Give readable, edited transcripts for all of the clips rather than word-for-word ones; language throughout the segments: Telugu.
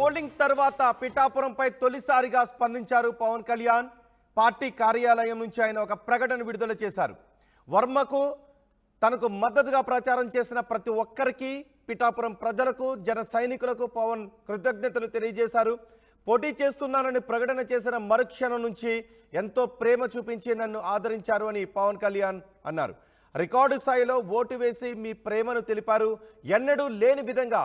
పోలింగ్ తర్వాత పిఠాపురంపై తొలిసారిగా స్పందించారు పవన్ కళ్యాణ్. పార్టీ కార్యాలయం నుంచి ఆయన ఒక ప్రకటన విడుదల చేశారు. వర్మకు తనకు మద్దతుగా ప్రచారం చేసిన ప్రతి ఒక్కరికి, పిఠాపురం ప్రజలకు, జన సైనికులకు పవన్ కృతజ్ఞతలు తెలియజేశారు. పోటీ చేస్తున్నానని ప్రకటన చేసిన మరుక్షణం నుంచి ఎంతో ప్రేమ చూపించి నన్ను ఆదరించారు అని పవన్ కళ్యాణ్ అన్నారు. రికార్డు స్థాయిలో ఓటు వేసి మీ ప్రేమను తెలిపారు. ఎన్నడూ లేని విధంగా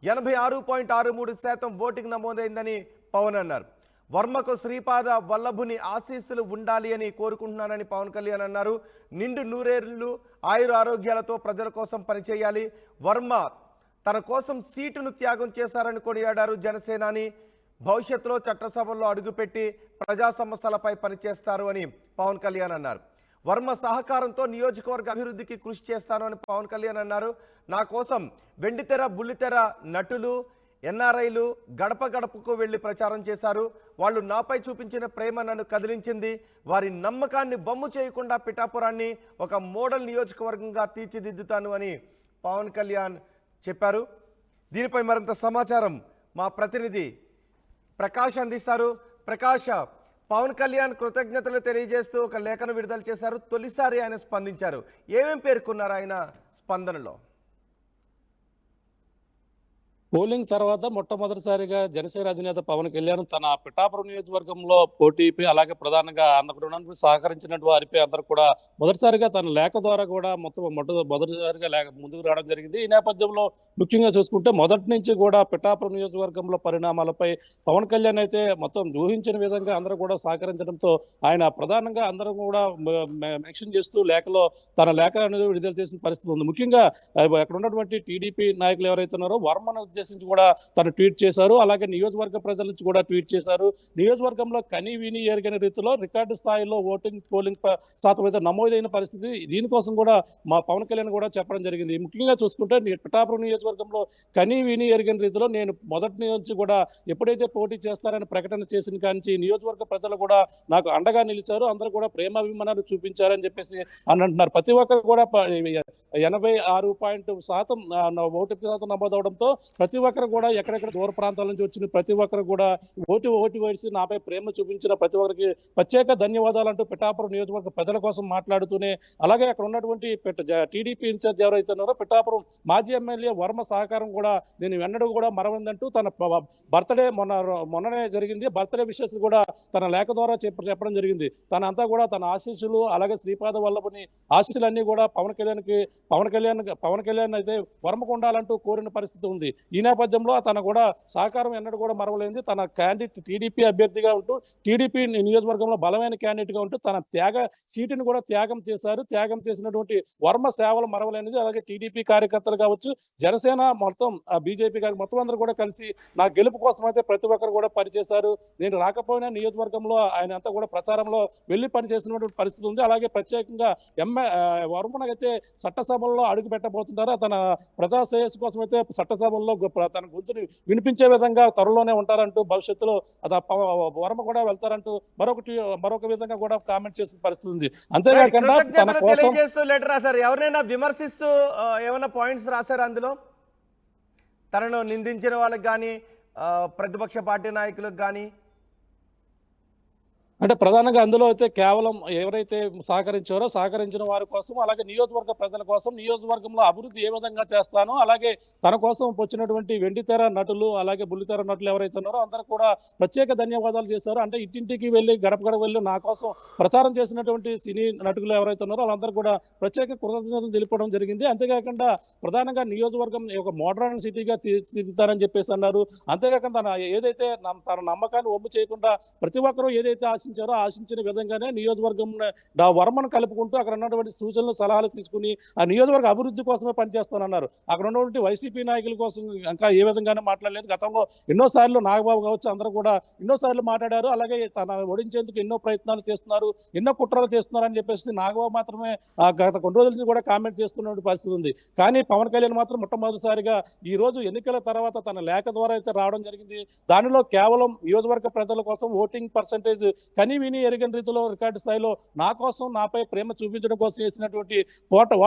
86.63% ఓటింగ్ నమోదైందని పవన్ అన్నారు. వర్మకు శ్రీపాద వల్లభుని ఆశీస్సులు ఉండాలి అని కోరుకుంటున్నానని పవన్ కళ్యాణ్ అన్నారు. నిండు నూరేళ్లు ఆయుర ఆరోగ్యాలతో ప్రజల కోసం పనిచేయాలి. వర్మ తన కోసం సీటును త్యాగం చేశారని కొనియాడారు. జనసేనాని భవిష్యత్తులో చట్టసభల్లో అడుగుపెట్టి ప్రజా సమస్యలపై పనిచేస్తారు అని పవన్ కళ్యాణ్ అన్నారు. వర్మ సహకారంతో నియోజకవర్గ అభివృద్ధికి కృషి చేస్తాను అని పవన్ కళ్యాణ్ అన్నారు. నా కోసం వెండితెర, బుల్లితెర నటులు, ఎన్ఆర్ఐలు గడప గడపకు వెళ్లి ప్రచారం చేశారు. వాళ్ళు నాపై చూపించిన ప్రేమ నన్ను కదిలించింది. వారి నమ్మకాన్ని వమ్ము చేయకుండా పిఠాపురాన్ని ఒక మోడల్ నియోజకవర్గంగా తీర్చిదిద్దుతాను అని పవన్ కళ్యాణ్ చెప్పారు. దీనిపై మరింత సమాచారం మా ప్రతినిధి ప్రకాష్ అందిస్తారు. ప్రకాష్, పవన్ కళ్యాణ్ కృతజ్ఞతలు తెలియజేస్తూ ఒక లేఖను విడుదల చేశారు. తొలిసారి ఆయన స్పందించారు. ఏమేం పేర్కొన్నారు ఆయన స్పందనలో? పోలింగ్ తర్వాత మొట్టమొదటిసారిగా జనసేన అధినేత పవన్ కళ్యాణ్ తన పిఠాపురం నియోజకవర్గంలో పోటీపై, అలాగే ప్రధానంగా అన్నకు సహకరించినట్టు వారిపై అందరూ కూడా మొదటిసారిగా తన లేఖ ద్వారా కూడా మొదటిసారిగా ముందుకు రావడం జరిగింది. ఈ నేపథ్యంలో ముఖ్యంగా చూసుకుంటే మొదటి నుంచి కూడా పిఠాపురం నియోజకవర్గంలో పరిణామాలపై పవన్ కళ్యాణ్ అయితే మొత్తం ఊహించిన విధంగా అందరూ కూడా సహకరించడంతో ఆయన ప్రధానంగా అందరూ కూడా మెన్షన్ చేస్తూ లేఖలో తన లేఖ అనేది విడుదల చేసిన పరిస్థితి ఉంది. ముఖ్యంగా అక్కడ ఉన్నటువంటి టీడీపీ నాయకులు ఎవరైతే ఉన్నారో వర్మను ఉద్దేశించి కూడా తను ట్వీట్ చేశారు. అలాగే నియోజకవర్గ ప్రజల నుంచి కూడా ట్వీట్ చేశారు. నియోజకవర్గంలో కని విని ఎరుగని రీతిలో రికార్డు స్థాయిలో పోలింగ్ శాతం అయితే నమోదైన పరిస్థితి. దీనికోసం కూడా మా పవన్ కళ్యాణ్ కూడా చెప్పడం జరిగింది. ముఖ్యంగా చూసుకుంటే పిఠాపురం నియోజకవర్గంలో కని విని ఎరుగని రీతిలో నేను మొదటి నుంచి కూడా ఎప్పుడైతే పోటీ చేస్తారని ప్రకటన చేసిన కానీ నియోజకవర్గ ప్రజలు కూడా నాకు అండగా నిలిచారు. అందరూ కూడా ప్రేమాభిమానాలు చూపించారని చెప్పేసి అని అంటున్నారు. ప్రతి ఒక్కరు కూడా 86% ఓటు శాతం నమోదవడంతో ప్రతి ఒక్కరు కూడా ఎక్కడెక్కడ దూర ప్రాంతాల నుంచి వచ్చిన ప్రతి ఒక్కరు కూడా ఓటు వేసి నాపై ప్రేమ చూపించిన ప్రతి ఒక్కరికి ప్రత్యేక ధన్యవాదాలు అంటూ పిఠాపురం నియోజకవర్గ ప్రజల కోసం మాట్లాడుతూనే, అలాగే అక్కడ ఉన్నటువంటి టీడీపీ ఇన్ఛార్జ్ ఎవరైతే ఉన్నారో పిఠాపురం మాజీ ఎమ్మెల్యే వర్మ సహకారం కూడా నేను వెన్నడూ కూడా మరవందంటూ తన బర్త్డే మొన్ననే జరిగింది. బర్త్డే విషెస్ కూడా తన లేఖ ద్వారా చెప్పడం జరిగింది. తనంతా కూడా తన ఆశీస్సులు, అలాగే శ్రీపాద వల్లభుని ఆశీస్సులన్నీ కూడా పవన్ కళ్యాణ్ అయితే వర్మకు ఉండాలంటూ కోరిన పరిస్థితి ఉంది. ఈ నేపథ్యంలో తన కూడా సహకారం ఎన్నడూ కూడా మరవలేంది. తన క్యాండిడేట్ టీడీపీ అభ్యర్థిగా ఉంటూ, టీడీపీ నియోజకవర్గంలో బలమైన క్యాండిడేట్ గా ఉంటూ తన సీటును కూడా త్యాగం చేశారు. త్యాగం చేసినటువంటి వర్మ సేవలు మరవలేనిది. అలాగే టీడీపీ కార్యకర్తలు కావచ్చు, జనసేన మొత్తం బీజేపీ మొత్తం అందరూ కూడా కలిసి నా గెలుపు కోసం అయితే ప్రతి ఒక్కరు కూడా పనిచేశారు. నేను రాకపోయినా నియోజకవర్గంలో ఆయన అంతా కూడా ప్రచారంలో వెళ్లి పనిచేసినటువంటి పరిస్థితి ఉంది. అలాగే ప్రత్యేకంగా వర్మనైతే చట్టసభల్లో అడుగు పెట్టబోతుంటారు. తన ప్రజా శ్రేయస్సు కోసం అయితే చట్టసభల్లో తన గొంతుని వినిపించే విధంగా త్వరలోనే ఉంటారంటూ, భవిష్యత్తులో వర్మ కూడా వెళ్తారంటూ మరొక విధంగా కూడా కామెంట్ చేసిన పరిస్థితి ఉంది. అంతేకాకుండా తన కోసం లెటర్ రాశారు. ఎవరైనా విమర్శిస్తూ ఏమైనా పాయింట్స్ రాశారు అందులో? తనను నిందించిన వాళ్ళకి కానీ, ప్రతిపక్ష పార్టీ నాయకులకు కానీ? అంటే ప్రధానంగా అందులో అయితే కేవలం ఎవరైతే సహకరించిన వారి కోసం, అలాగే నియోజకవర్గ ప్రజల కోసం, నియోజకవర్గంలో అభివృద్ధి ఏ విధంగా చేస్తానో, అలాగే తన కోసం వచ్చినటువంటి వెండితెర నటులు, అలాగే బుల్లితెర నటులు ఎవరైతే ఉన్నారో అందరూ కూడా ప్రత్యేక ధన్యవాదాలు చేశారు. అంటే ఇంటింటికి వెళ్ళి గడప వెళ్ళి నా కోసం ప్రచారం చేసినటువంటి సినీ నటులు ఎవరైతే ఉన్నారో వాళ్ళందరూ కూడా ప్రత్యేక కృతజ్ఞతలు తెలుపడం జరిగింది. అంతేకాకుండా ప్రధానంగా నియోజకవర్గం ఒక మోడర్న్ సిటీగా తీర్చిదిద్దుతారని చెప్పేసి అన్నారు. అంతేకాకుండా ఏదైతే తన నమ్మకాన్ని ఒమ్ము చేయకుండా ప్రతి ఒక్కరూ ఏదైతే ఆశించిన విధంగానే నియోజకవర్గం వర్మను కలుపుకుంటూ అక్కడ ఉన్నటువంటి సూచనలు, సలహాలు తీసుకుని ఆ నియోజకవర్గ అభివృద్ధి కోసమే పనిచేస్తానన్నారు. అక్కడ ఉన్నటువంటి వైసీపీ నాయకుల కోసం ఇంకా ఏ విధంగానే మాట్లాడలేదు. గతంలో ఎన్నోసార్లు నాగబాబు కావచ్చు అందరూ కూడా ఎన్నోసార్లు మాట్లాడారు. అలాగే తన ఓడించేందుకు ఎన్నో ప్రయత్నాలు చేస్తున్నారు, ఎన్నో కుట్రలు చేస్తున్నారు అని చెప్పేసి నాగబాబు మాత్రమే గత కొన్ని రోజుల నుంచి కూడా కామెంట్ చేస్తున్న పరిస్థితి ఉంది. కానీ పవన్ కళ్యాణ్ మాత్రం మొట్టమొదటిసారిగా ఈ రోజు ఎన్నికల తర్వాత తన లేఖ ద్వారా అయితే రావడం జరిగింది. దానిలో కేవలం నియోజకవర్గ ప్రజల కోసం ఓటింగ్ పర్సంటేజ్ కని విని ఎరగని రీతిలో రికార్డు స్థాయిలో నా కోసం నాపై ప్రేమ చూపించడం కోసం చేసినటువంటి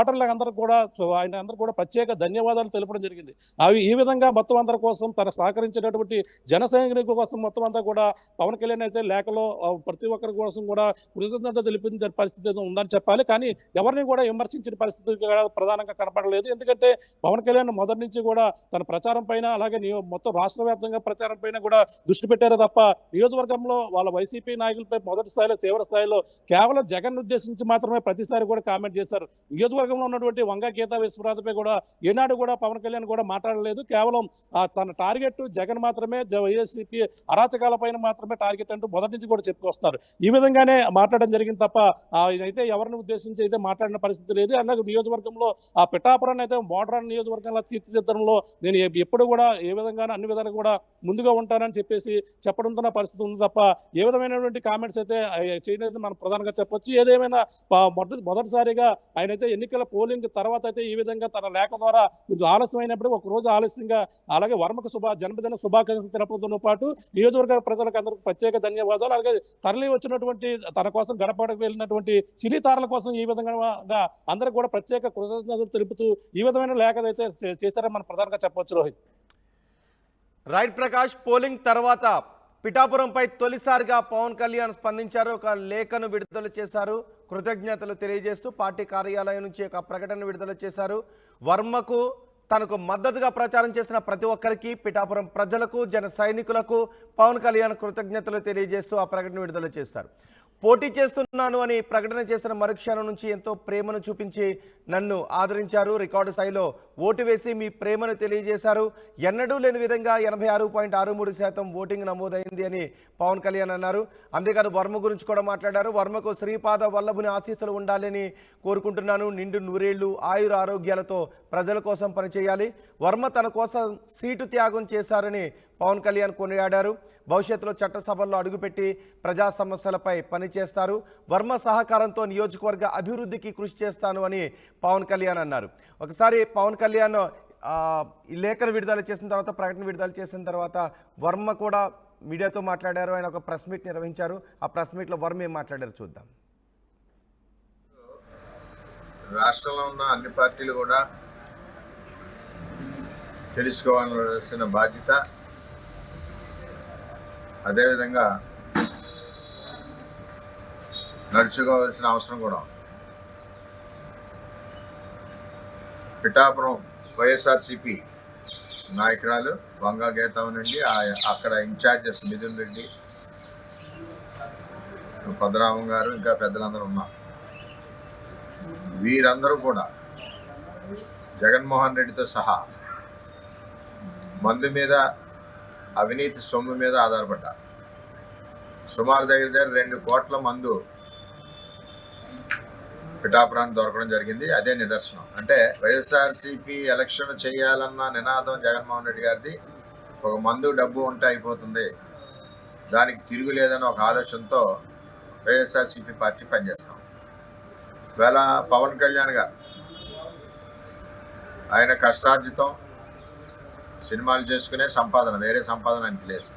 ఓటర్లందరూ కూడా ఆయన అందరూ కూడా ప్రత్యేక ధన్యవాదాలు తెలపడం జరిగింది. అవి ఈ విధంగా మొత్తం అందరి కోసం తన సహకరించినటువంటి జన సైనికుల కోసం మొత్తం అంతా కూడా పవన్ కళ్యాణ్ అయితే లేఖలో ప్రతి ఒక్కరి కోసం కూడా కృతజ్ఞత తెలిపిన పరిస్థితి ఉందని చెప్పాలి. కానీ ఎవరిని కూడా విమర్శించిన పరిస్థితి ప్రధానంగా కనపడలేదు. ఎందుకంటే పవన్ కళ్యాణ్ మొదటి నుంచి కూడా తన ప్రచారం పైన అలాగే మొత్తం రాష్ట్ర వ్యాప్తంగా ప్రచారం పైన కూడా దృష్టి పెట్టారు తప్ప నియోజకవర్గంలో వాళ్ళ వైసీపీ నాయకులపై మొదటి స్థాయిలో తీవ్ర స్థాయిలో కేవలం జగన్ ఉద్దేశించి మాత్రమే ప్రతిసారి కూడా కామెంట్ చేశారు. నియోజకవర్గంలో ఉన్నటువంటి వంగ గీతా విశ్వనాథ్పై కూడా ఏనాడు కూడా పవన్ కళ్యాణ్ కూడా మాట్లాడలేదు. కేవలం తన టార్గెట్ జగన్ మాత్రమే, వైఎస్సీపీ అరాచకాల పైన మాత్రమే టార్గెట్ అంటూ మొదటి నుంచి కూడా చెప్పుకొస్తున్నారు. ఈ విధంగానే మాట్లాడడం జరిగింది తప్ప అయితే ఎవరిని ఉద్దేశించి అయితే మాట్లాడిన పరిస్థితి లేదు. అలాగే నియోజకవర్గంలో ఆ పిఠాపురాన్ని అయితే మోడర్న్ నియోజకవర్గంలో తీర్చిదిద్దడంలో నేను ఎప్పుడు కూడా ఏ విధంగా అన్ని విధాలు కూడా ముందుగా ఉంటానని చెప్పేసి చెప్పడంతో పరిస్థితి ఉంది తప్ప ఏ విధమైనటువంటి కామెంట్స్ అయితే చేయలేదు మనం ప్రధానంగా చెప్పొచ్చు. ఏదేమైనా మొదటిసారిగా ఆయన అయితే ఎన్నికల పోలింగ్ తర్వాత అయితే ఈ విధంగా తన లేఖ ద్వారా కొంచెం ఆలస్యమైనప్పుడు ఒక రోజు ఆలస్యంగా అలాగే వర్మకు జన్మదిన శుభాకాంక్షలు తెలపడంతో పాటు నియోజకవర్గ ప్రజలకు అందరికీ ప్రత్యేక ధన్యవాదాలు. అలాగే తరలి వచ్చినటువంటి తన కోసం గడపడకు వెళ్ళినటువంటి సినీతారల కోసం ఈ విధంగా అందరికి కూడా ప్రత్యేక కృతజ్ఞతలు తెలుపుతూ ఈ విధమైన లేఖ అయితే చేశారని మనం ప్రధానంగా చెప్పవచ్చు. రోహిత్ రైట్ ప్రకాష్, పోలింగ్ తర్వాత పిఠాపురంపై తొలిసారిగా పవన్ కళ్యాణ్ స్పందించారు. ఒక లేఖను విడుదల చేశారు. కృతజ్ఞతలు తెలియజేస్తూ పార్టీ కార్యాలయం నుంచి ఒక ప్రకటన విడుదల చేశారు. వర్మకు తనకు మద్దతుగా ప్రచారం చేసిన ప్రతి ఒక్కరికి, పిఠాపురం ప్రజలకు, జన సైనికులకు పవన్ కళ్యాణ్ కృతజ్ఞతలు తెలియజేస్తూ ఆ ప్రకటన విడుదల చేశారు. పోటీ చేస్తున్నాను అని ప్రకటన చేసిన మరుక్షణం నుంచి ఎంతో ప్రేమను చూపించి నన్ను ఆదరించారు. రికార్డు స్థాయిలో ఓటు వేసి మీ ప్రేమను తెలియజేశారు. ఎన్నడూ లేని విధంగా 86.63% ఓటింగ్ నమోదైంది అని పవన్ కళ్యాణ్ అన్నారు. అంతేకాదు వర్మ గురించి కూడా మాట్లాడారు. వర్మకు శ్రీపాద వల్లభుని ఆశీస్సులు ఉండాలని కోరుకుంటున్నాను. నిండు నూరేళ్లు ఆయుర ఆరోగ్యాలతో ప్రజల కోసం పనిచేయాలి. వర్మ తన కోసం సీటు త్యాగం చేశారని పవన్ కళ్యాణ్ కొనియాడారు. భవిష్యత్తులో చట్టసభల్లో అడుగుపెట్టి ప్రజా సమస్యలపై పనిచేస్తారు. వర్మ సహకారంతో నియోజకవర్గ అభివృద్ధికి కృషి చేస్తాను అని పవన్ కళ్యాణ్ అన్నారు. ఒకసారి పవన్ కళ్యాణ్ ఈ లేఖను విడుదల చేసిన తర్వాత, ప్రకటన విడుదల చేసిన తర్వాత వర్మ కూడా మీడియాతో మాట్లాడారు. ఆయన ఒక ప్రెస్ మీట్ నిర్వహించారు. ఆ ప్రెస్ మీట్లో వర్మ ఏం మాట్లాడారు చూద్దాం. రాష్ట్రంలో ఉన్న అన్ని పార్టీలు కూడా తెలుసుకోవాల్సిన బాధ్యత, అదేవిధంగా నడుచుకోవాల్సిన అవసరం కూడా ఉంది. పిఠాపురం వైఎస్ఆర్సీపీ నాయకురాలు వంగా గీత నుండి అక్కడ ఇన్ఛార్జెస్ మిథున్ రెడ్డి, పద్మనాభం గారు, ఇంకా పెద్దలందరూ ఉన్నారు. వీరందరూ కూడా జగన్మోహన్ రెడ్డితో సహా మందు మీద, అవినీతి సొమ్ము మీద ఆధారపడ్డారు. సుమారు దగ్గర 2 కోట్ల మందు పిఠాపురాన్ని దొరకడం జరిగింది. అదే నిదర్శనం. అంటే వైఎస్ఆర్సీపీ ఎలక్షన్ చేయాలన్న నినాదం జగన్మోహన్ రెడ్డి గారిది ఒక మందు డబ్బు ఉంటే అయిపోతుంది, దానికి తిరుగులేదని ఒక ఆలోచనతో వైఎస్ఆర్సీపీ పార్టీ పనిచేస్తాం. వేళ పవన్ కళ్యాణ్ గారు ఆయన కష్టార్జితం, సినిమాలు చేసుకునే సంపాదన, వేరే సంపాదన ఆయనకి లేదు.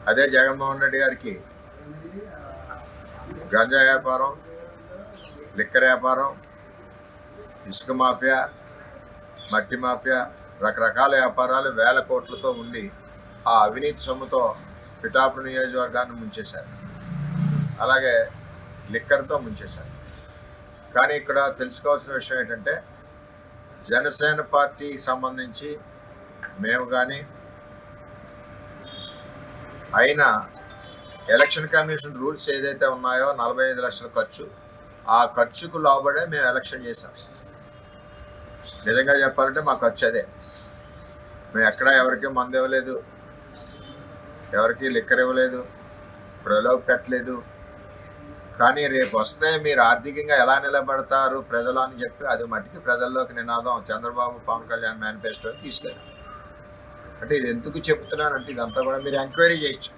అదే జగన్మోహన్ రెడ్డి గారికి గంజా వ్యాపారం, లిక్కర్ వ్యాపారం, ఇసుక మాఫియా, మట్టి మాఫియా, రకరకాల వ్యాపారాలు వేల కోట్లతో ఉండి ఆ అవినీతి సొమ్ముతో పిఠాపురం నియోజకవర్గాన్ని ముంచేశారు. అలాగే లిక్కర్తో ముంచేశారు. కానీ ఇక్కడ తెలుసుకోవాల్సిన విషయం ఏంటంటే, జనసేన పార్టీకి సంబంధించి మేము కానీ అయినా ఎలక్షన్ కమిషన్ రూల్స్ ఏదైతే ఉన్నాయో 45 లక్షల ఖర్చు, ఆ ఖర్చుకు లోబడే మేము ఎలక్షన్ చేశాం. నిజంగా చెప్పాలంటే మా ఖర్చు అదే. మేము ఎక్కడా ఎవరికి మందు ఇవ్వలేదు, ఎవరికి లిక్కర్ ఇవ్వలేదు, ప్రలోభ పెట్టలేదు. కానీ రేపు వస్తే మీరు ఆర్థికంగా ఎలా నిలబడతారు ప్రజలు అని చెప్పి అది మట్టికి ప్రజల్లోకి నినాదం చంద్రబాబు పవన్ కళ్యాణ్ మేనిఫెస్టో తీసుకెళ్ళాం. అంటే ఇది ఎందుకు చెప్తున్నానంటే, ఇదంతా కూడా మీరు ఎంక్వైరీ చేయొచ్చు.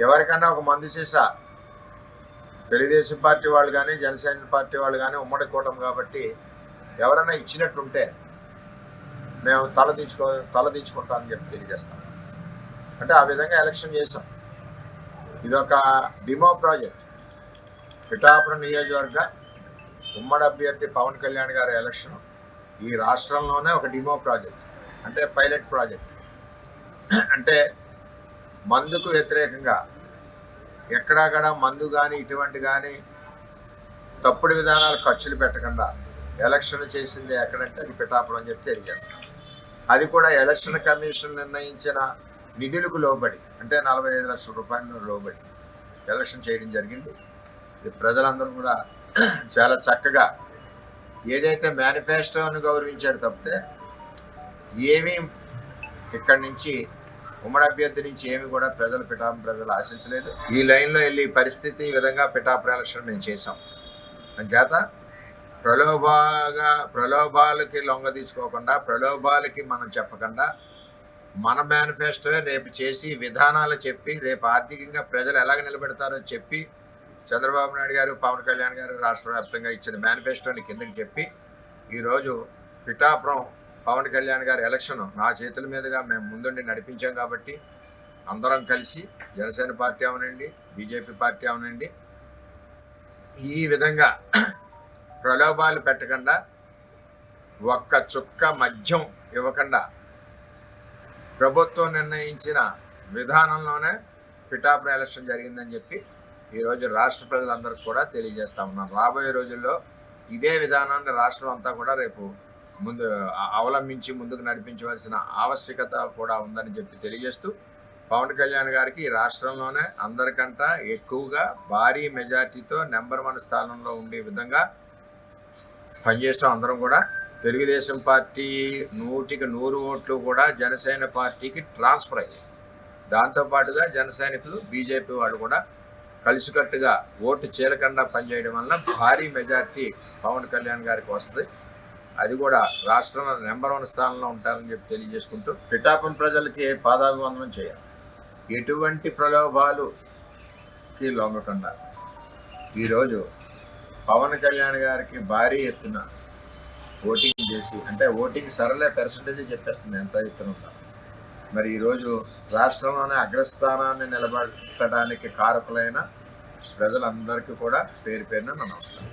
ఎవరికన్నా ఒక మందు సీసా తెలుగుదేశం పార్టీ వాళ్ళు కానీ, జనసేన పార్టీ వాళ్ళు కానీ ఉమ్మడి కూటమి కాబట్టి ఎవరైనా ఇచ్చినట్టుంటే మేము తలదించుకుంటామని చెప్పి తెలియజేస్తాం. అంటే ఆ విధంగా ఎలక్షన్ చేసాం. ఇదొక డిమో ప్రాజెక్ట్. పిఠాపురం నియోజకవర్గ ఉమ్మడి అభ్యర్థి పవన్ కళ్యాణ్ గారి ఎలక్షన్ ఈ రాష్ట్రంలోనే ఒక డిమో ప్రాజెక్ట్, అంటే పైలట్ ప్రాజెక్ట్. అంటే మందుకు వ్యతిరేకంగా ఎక్కడా మందు కానీ ఇటువంటి కానీ తప్పుడు విధానాలు ఖర్చులు పెట్టకుండా ఎలక్షన్ చేసింది ఎక్కడంటే అది పిఠాపురం అని చెప్పి తెలియజేస్తున్నాం. అది కూడా ఎలక్షన్ కమిషన్ నిర్ణయించిన నిధులకు లోబడి, అంటే 45 లక్షల రూపాయలు లోబడి ఎలక్షన్ చేయడం జరిగింది. ఇది ప్రజలందరూ కూడా చాలా చక్కగా ఏదైతే మేనిఫెస్టోని గౌరవించారు తప్పితే ఏమీ ఇక్కడి నుంచి ఉమ్మడి అభ్యర్థి నుంచి ఏమి కూడా పిఠాపురం ప్రజలు ఆశించలేదు. ఈ లైన్లో వెళ్ళి పరిస్థితి ఈ విధంగా పిఠాపురం ఎలక్షన్ మేము చేసాం. అంచేత ప్రలోభాలకి లొంగ తీసుకోకుండా, ప్రలోభాలకి మనం చెప్పకుండా, మన మేనిఫెస్టో రేపు చేసి విధానాలు చెప్పి రేపు ఆర్థికంగా ప్రజలు ఎలాగ నిలబెడతారో చెప్పి చంద్రబాబు నాయుడు గారు, పవన్ కళ్యాణ్ గారు రాష్ట్ర వ్యాప్తంగా ఇచ్చిన మేనిఫెస్టోని కిందకి చెప్పి ఈరోజు పిఠాపురం పవన్ కళ్యాణ్ గారి ఎలక్షన్ నా చేతుల మీదుగా మేము ముందుండి నడిపించాం. కాబట్టి అందరం కలిసి జనసేన పార్టీ అవనండి, బీజేపీ పార్టీ అవనండి, ఈ విధంగా ప్రలోభాలు పెట్టకుండా, ఒక్క చుక్క మద్యం ఇవ్వకుండా ప్రభుత్వం నిర్ణయించిన విధానంలోనే పిఠాపురం ఎలక్షన్ జరిగిందని చెప్పి ఈరోజు రాష్ట్ర ప్రజలందరికీ కూడా తెలియజేస్తా ఉన్నాను. రాబోయే రోజుల్లో ఇదే విధానాన్ని రాష్ట్రం అంతా కూడా రేపు ముందు అవలంబించి ముందుకు నడిపించవలసిన ఆవశ్యకత కూడా ఉందని చెప్పి తెలియజేస్తూ, పవన్ కళ్యాణ్ గారికి ఈ రాష్ట్రంలోనే అందరికంటే ఎక్కువగా భారీ మెజార్టీతో నెంబర్ 1 స్థానంలో ఉండే విధంగా పనిచేస్తాం. అందరం కూడా తెలుగుదేశం పార్టీ 100కి 100 ఓట్లు కూడా జనసేన పార్టీకి ట్రాన్స్ఫర్ అయ్యాయి. దాంతోపాటుగా జన సైనికులు, బీజేపీ వాళ్ళు కూడా కలిసికట్టుగా ఓటు చీలకుండా పనిచేయడం వల్ల భారీ మెజార్టీ పవన్ కళ్యాణ్ గారికి వస్తుంది. అది కూడా రాష్ట్రంలో నెంబర్ 1 స్థానంలో ఉంటారని చెప్పి తెలియజేసుకుంటూ, పిఠాపురం ప్రజలకి పాదాభివందనం చేయాలి. ఎటువంటి ప్రలోభాలుకి లొంగకుండా ఈరోజు పవన్ కళ్యాణ్ గారికి భారీ ఎత్తున ఓటింగ్ చేసి, అంటే ఓటింగ్ సరళ పర్సంటేజ్ చెప్పేస్తుంది ఎంత ఎత్తున ఉందా. మరి ఈరోజు రాష్ట్రంలోనే అగ్రస్థానాన్ని నిలబెట్టడానికి కారకులైన ప్రజలందరికీ కూడా పేరు పేరున నమస్కారం.